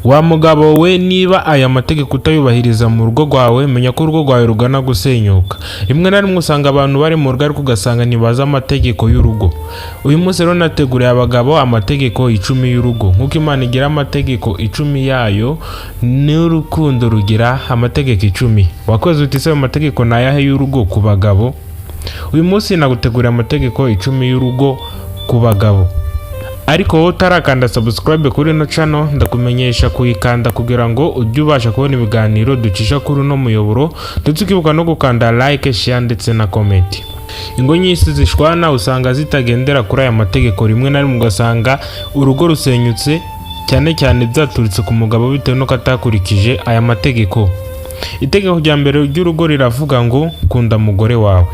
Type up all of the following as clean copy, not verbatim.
Wa mugabo we, niba aya mategeko utayubahiriza mu rugo rwawe, menya ko urugo rwawe rugana gusenyuka. Rimwe na rimwe usanga abantu bari mu rugo ariko ugasanga ntibazi amategeko y'urugo. Uyu munsi rero nateguriye abagabo amategeko 10 y'urugo. Nk'uko Imana igira amategeko 10 yayo, n'urukundo rugira amategeko 10. Wakoze uti se amategeko ni ayahe y'urugo ku bagabo? Uyu munsi naguteguriye amategeko 10 y'urugo ku bagabo. Ariko wowe utarakanda subscribe kuri ino channel, ndakumenyesha kuyikanda kugira ngo ujye ubasha kubona ibiganiro ducisha kuri uno muyoboro, ndetse ukibuka no gukanda like, share ndetse na comment. Ingo nyinshi zishwana usanga zitagendera kuri aya mategeko. Rimwe na rimwe ugasanga urugo rusenyutse cyane cyane byaturitse ku mugabo bitewe no katakurikije aya mategeko. Itegeko rya mbere ry'urugo riravuga ngo kunda mugore wawe.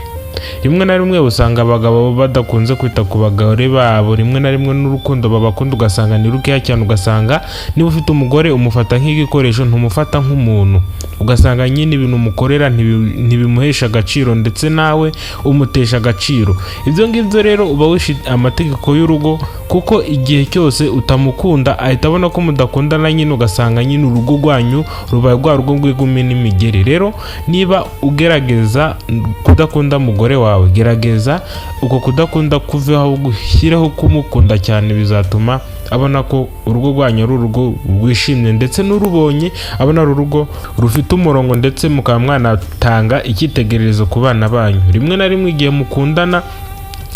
Rimwe na rimwe usanga abagabo badakunze kwita ku bagore babo. Rimwe na rimwe n'urukundo babakunda ugasanga ni rukeya cyane. Ugasanga niba ufite umugore umufata nk'igikoresho, ntumufata nk'umuntu. Ugasanga nyine ibintu umukorera ntibimuhesha agaciro, ndetse nawe umutesha agaciro. Ibyo ngibyo rero uba wishe amategeko y'urugo, kuko igihe cyose utamukunda ahita abona ko mudakundana, nyine ugasanga nyine urugo rwanyu rubaye rwa rugo rw'igumi n'imigeri. Rero niba ugerageza kudakunda mugore wawe, gerageza uko kudakunda kuveho, gushyireho kumukunda cyane. Bizatuma abona ko urugo rwanyu ari urugo rwishimye, ndetse n'urubonye abona ari urugo rufite umurongo, ndetse mukaba mwanatanga icyitegererezo ku bana banyu. Rimwe na rimwe igihe mukundana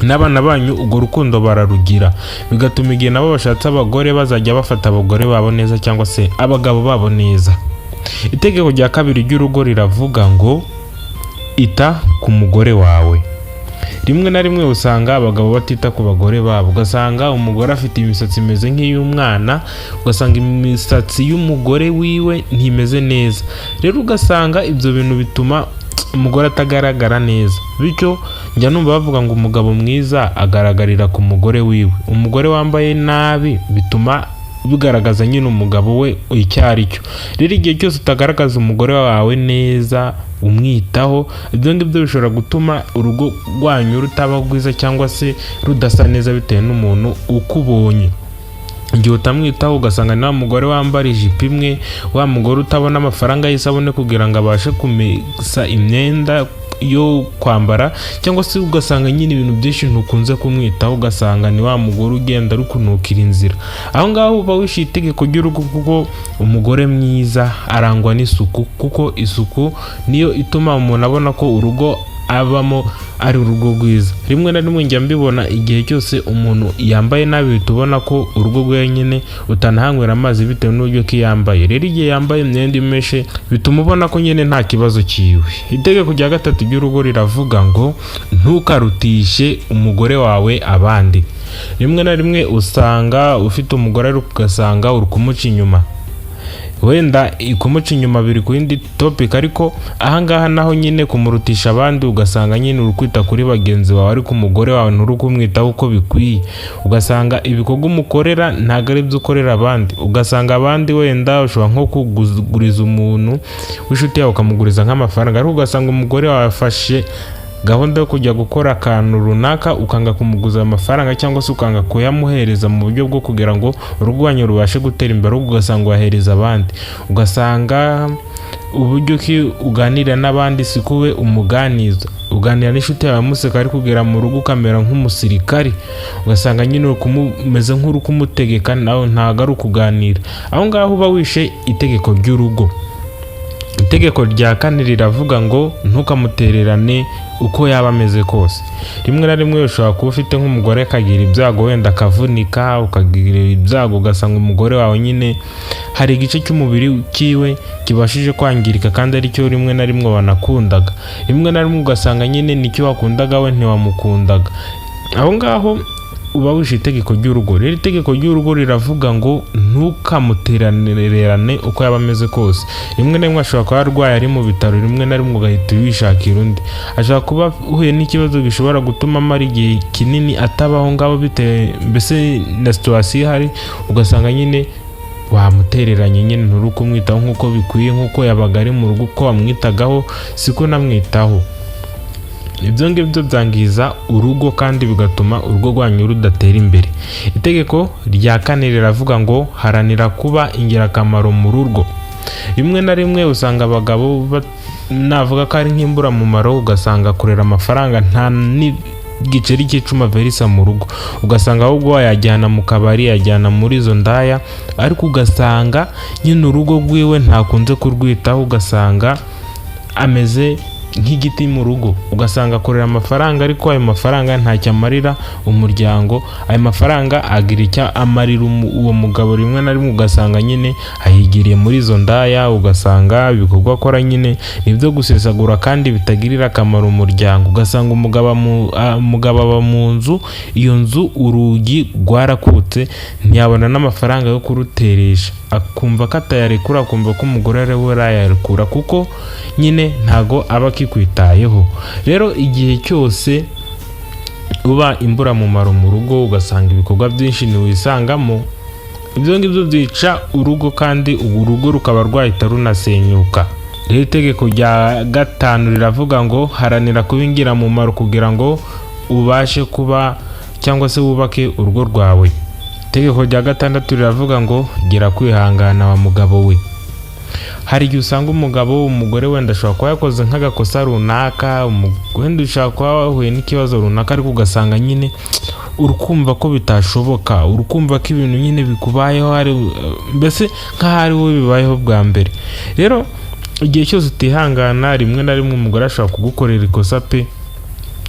n'abana banyu, urwo rukundo bararugira, bigatuma igihe nabo bashatse abagore bazajya bafata abagore babo neza, cyangwa se abagabo babo neza. Itegeko rya kabiri ry'urugo riravuga ngo ita ku mugore wawe. Rimwe na rimwe usanga abagabo batita ku bagore babo. Ugasanga umugore afite imisatsi imeze nk'iy'umwana, ugasanga imisatsi y'umugore wiwe ntimeze neza. Rero ugasanga ibyo bintu bituma umugore atagaragara neza. Bityo njya numva bavuga ngo umugabo mwiza agaragarira ku mugore wiwe. Umugore wambaye nabi bituma bigaragaza nyine umugabo we icyo ari cyo. Rero igihe cyose utagaragaza umugore wawe neza, umwitaho, ibyo ngibyo bishobora gutuma urugo rwanyu rutaba rwiza, cyangwa se rudasa neza bitewe n'umuntu ukubonye. Igihe utamwitaho ugasanga ni wa mugore wambara ijipo imwe, wa mugore utabona amafaranga y'isabune kugira ngo abashe kumesa imyenda yo kwambara, cyangwa se ugasanga nyine ibintu byinshi ntukunze kumwitaho. Ugasanga ni wa mugore ugenda rukunukira inzira. Aho ngaho uba wishe itegeko ry'urugo, kuko umugore mwiza arangwa n'isuku, kuko isuku niyo ituma umuntu abona ko urugo abamo ari urugo rwiza. Rimwe na rimwe njya mbibona, igihe cyose umuntu yambaye nabi tubona ko urugo rwe nyine utanahanywera amazi bitewe n'uburyo ki yambaye. Rero igihe yambaye imyenda imeshe bituma ubona ko nyine nta kibazo kiwe. Itegeko rya gatatu ry'urugo riravuga ngo ntukarutishe umugore wawe abandi. Rimwe na rimwe usanga ufite umugore ariko ugasanga uri kumuca inyuma. Wenda kumuca inyuma biri ku yindi topic, ariko ahangaha naho nyine kumurutisha abandi, ugasanga nyine uri kwita kuri bagenzi bawe ariko umugore wawe nturi kumwitaho uko bikwiye. Ugasanga ibikorwa umukorera ntabwo ari byo ukorera abandi. Ugasanga abandi wenda ushobora nko kuguriza umuntu w'inshuti yawe ukamuguriza nk'amafaranga, ariko ugasanga umugore wawe afashe gahunda yo kujya gukora akantu runaka, ukanga kumuguza amafaranga, cyangwa se ukanga kuyamuhereza mu buryo bwo kugira ngo urugo rwanyu rubashe gutera imbere, ugasanga wahereza abandi. Ugasanga uburyo ki uganira n'abandi siko we umuganiza. Uganira n'inshuti yawe museka, ariko kugera mu rugo ukamera nk'umusirikari. Ugasanga nyine umeze nk'uri kumutegeka, nawe ntabwo ari ukuganira. Aho ngaho uba wishe itegeko ry'urugo. Itegeko rya kane riravuga ngo ntukamutererane uko yaba ameze kose. Rimwe na rimwe ushobora kuba ufite nk'umugore akagira ibyago, wenda akavunika, ukagira ibyago ugasanga umugore wawe nyine hari igice cy'umubiri kiwe kibashije kwangirika, kandi ari cyo rimwe na rimwe wanakundaga. Rimwe na rimwe ugasanga nyine nicyo wakundaga we ntiwamukundaga. Aho ngaho uba wishe itegeko ry'urugo. Rero itegeko ry'urugo riravuga ngo ntukamutererane uko yaba ameze kose. Rimwe na rimwe ashobora kuba arwaye ari mu bitaro, rimwe na rimwe ugahita wishakira undi. Ashobora kuba uhuye n'ikibazo gishobora gutuma amara igihe kinini atabaho ngaho bitewe mbese na situation ihari, ugasanga nyine wamutereranye, nyine nturi kumwitaho nk'uko bikwiye, nk'uko yabaga ari mu rugo uko wamwitagaho siko namwitaho. ibyo ngibyo byangiza urugo kandi bigatuma urugo rwanyu rudatera imbere. Itegeko rya 4 riravuga ngo haranira kuba ingirakamaro mu rugo. Rimwe na rimwe usanga abagabo navuga ko ari nk'imburamumaro, ugasanga kurera amafaranga nta n'igiceri cy'icuma verisa mu rugo, ugasanga ahubwo yajyana mu kabari, yajyana muri izo ndaya, ariko ugasanga nyine urugo rwiwe ntakunze kurwitaho, ugasanga ameze nk'igiti mu rugo, ugasanga akorera amafaranga ariko ayo mafaranga ntacyo amarira umuryango, ayo mafaranga agira icyo amarira uwo mugabo. Rimwe na rimwe ugasanga nyine ahigiriye muri izo ndaya, ugasanga ibikorwa akora nyine nibyo gusesagura kandi bitagirira akamaro umuryango. Ugasanga umugabo aba mu nzu, iyo nzu urugi rwarakutse, ntiyabona n'amafaranga yo kuruteresha, akumva ko atayarekura, akumva ko umugore ari we arayarekura kuko nyine ntago aba akikwitayeho. Rero igihe cyose uba imburamumaro mu rugo, ugasanga ibikorwa byinshi ntiwisangamo, ibyo ngibyo byica urugo kandi urugo rukaba rwahita runasenyuka. Rero itegeko rya 5 riravuga ngo haranira kuba ingirakamaro kugira ngo ubashe kuba cyangwa se wubake urugo rwawe. Itegeko rya 6 riravuga ngo gira kwihangana wa mugabo we. Hari igihe usanga umugore wenda ashobora kuba yakoze nk'agakosa runaka, wenda ushobora kuba wahuye n'ikibazo runaka, ariko ugasanga nyine urukumva ko bitashoboka, urukumva ko ibintu nyine bikubayeho mbese nk'aho ari wowe bibayeho bwa mbere. Rero igihe cyose utihangana, rimwe na rimwe umugore ashobora kugukorera ikosa pe,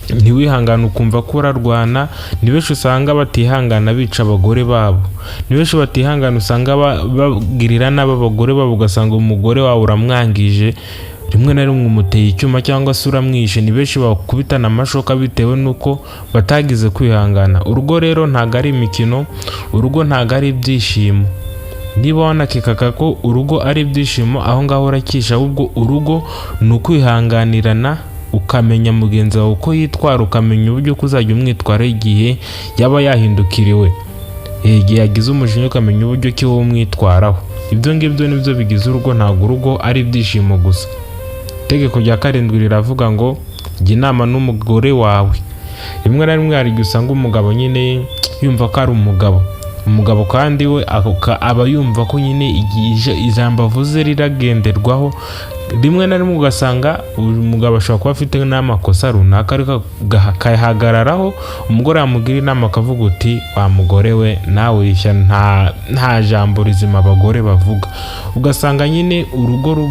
ntiwihangane ukumva ko urarwana. Ni benshi usanga batihangana bica abagore babo, ni benshi batihangana usanga bagirira nabi abagore babo, ugasanga umugore wawe uramwangije, rimwe na rimwe umuteye icyuma cyangwa se uramwishe. Ni benshi bakubitana amashoka bitewe nuko batagize kwihangana. Urugo rero ntago ari imikino, urugo ntago ari ibyishimo. Niba wanakekaga ko urugo ari ibyishimo, aho ngaho urakisha, ahubwo urugo ni ukwihanganirana, ukamenya mugenzi wawe uko yitwara, ukamenya uburyo kuzajya umwitwara igihe yaba yahindukiriwe, igihe yagize umujinya ukamenya uburyo ki wowe umwitwaraho. Ibyo ngibyo nibyo bigize urugo, ntabwo urugo ari ibyishimo gusa. Itegeko rya 7 riravuga ngo jya inama n'umugore wawe. Rimwe na rimwe hari igihe usanga umugabo nyine yumva ko ari umugabo kandi we aba yumva ko nyine ijambo avuze riragenderwaho. Rimwe na rimwe ugasanga umugabo ashobora kuba afite n'amakosa runaka, ariko akayahagararaho, umugore yamugira inama akavuga uti wa mugore we nawe wishya, nta jambo rizima abagore bavuga. Ugasanga nyine urugo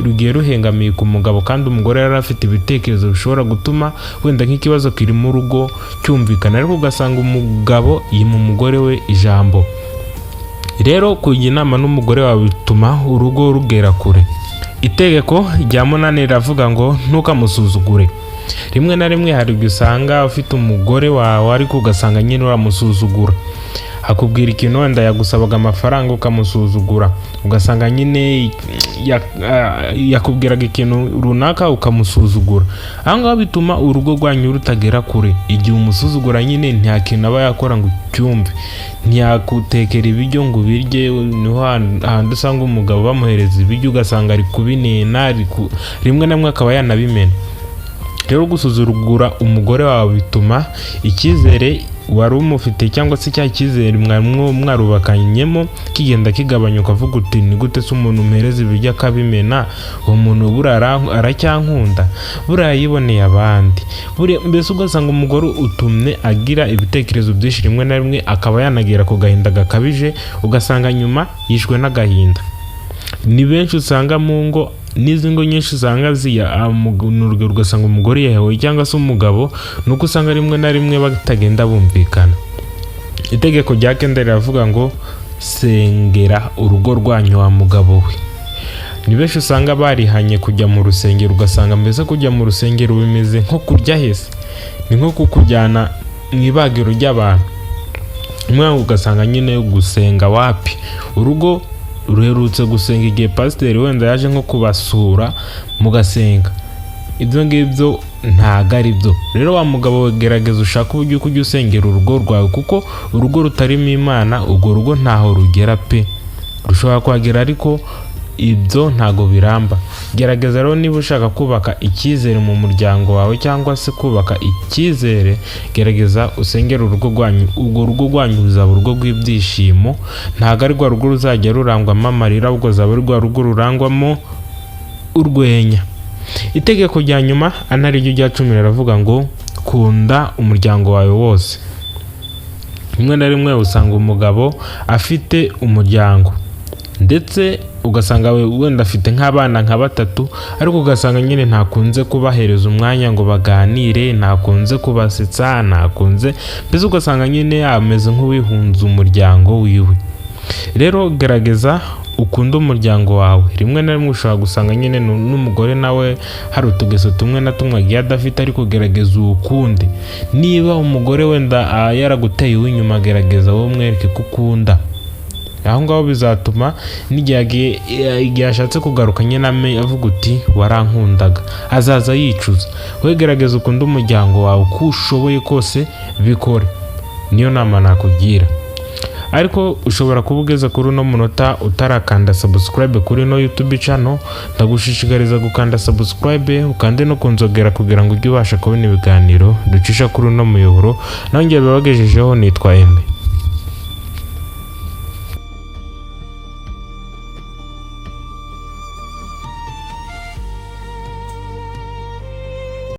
rugiye ruhengamiye ku mugabo, kandi umugore yari afite ibitekerezo bishobora gutuma wenda nk'ikibazo kiri mu rugo cyumvikana, ariko ugasanga umugabo yima umugore we ijambo. Rero kujya inama n'umugore wawe bituma urugo rugera kure. Itegeko rya 8 riravuga ngo ntukamusuzugure. Rimwe na rimwe hari igihe usanga ufite umugore wawe ariko ugasanga nyine uramusuzugura, akubwira ikintu wenda yagusabaga amafaranga ukamusuzugura, ugasanga nyine yakubwiraga ikintu runaka ukamusuzugura. Aho ngaho bituma urugo rwanyu rutagera kure. Igihe umusuzugura nyine nta kintu aba yakora ngo ucyumve, ntiyakutekera ibiryo ngo ubirye. Niho hantu usanga umugabo bamuhereza ibiryo ugasanga ari kubinena, rimwe na rimwe akaba yanabimena. Rero gusuzugura umugore wawe bituma icyizere wari umufite cyangwa se cya cyizere mwarubakanyemo kigenda kigabanyuka, avuga uti ni gute se umuntu umpereza ibiryo akabimena, uwo muntu burara aracyankunda, buraya yiboneye abandi. Mbese ugasanga umugore utumye agira ibitekerezo byinshi, rimwe na rimwe akaba yanagera ku gahinda gakabije, ugasanga nyuma yishwe n'agahinda. Ni benshi usanga mu ngo, n'izi ngo nyinshi usanga n'urugero ugasanga umugore yahewe cyangwa se umugabo, nuko usanga rimwe na rimwe batagenda bumvikana. Itegeko rya 9 riravuga ngo sengera urugo rwanyu wa mugabo we. Ni benshi usanga barihanye kujya mu rusengero, ugasanga mbese kujya mu rusengero bimeze nko kurya hese, ni nko kukujyana mu ibagiro ry'abantu. Ugasanga nyine gusenga wapi, urugo ruherutse gusenga igihe pasiteri wenda yaje nko kubasura mugasenga. Ibyo ngibyo ntago ari byo. Rero wa mugabo gerageza ushaka uburyo kujya usengera urugo rwawe, kuko urugo rutarimo Imana urwo rugo ntaho rugera pe. Rushobora kuhagera ariko ibyo ntago biramba. Gerageza rero niba ushaka kubaka icyizere mu muryango wawe cyangwa se kubaka icyizere, gerageza usengere urugo rwanyu. Urwo rugo rwanyu ruzaba urugo rw'ibyishimo, ntago ari rwa rugo ruzajya rurangwamo amarira, ahubwo zaba ari rwa rugo rurangwamo urwenya. Itegeko rya nyuma anariryo rya 10 riravuga ngo kunda umuryango wawe wose. Rimwe na rimwe usanga umugabo afite umuryango ndetse ugasanga wenda afite nk'abana nka 3, ariko ugasanga nyine ntakunze kubahereza umwanya ngo baganire, ntakunze kubasetsa, ntakunze, mbese ugasanga nyine ameze nk'uwihunza umuryango wiwe. Rero gerageza ukunda umuryango wawe. Rimwe na rimwe ushobora gusanga nyine n'umugore nawe hari utugeso tumwe na tumwe agiye adafite, ariko gerageza ukunde. Niba umugore wenda yaraguteye uw'inyuma, gerageza wowe mwereke ko ukunda. Aho ngaho bizatuma n'igihe ashatse kugaruka nyine avuga uti warankundaga, azaza yicuza. Wowe gerageza ukunda umuryango wawe uko ushoboye kose, bikore. Niyo nama nakugira. Ariko ushobora kuba ugeze kuri uno munota utarakanda subscribe kuri no YouTube channel, ndagushishikariza gukanda subscribe, ukande no kunzogera kugira ngo ujye ubasha kubona ibiganiro ducisha kuri uno muyoboro. Nanjye bibagejejeho nitwa Aime.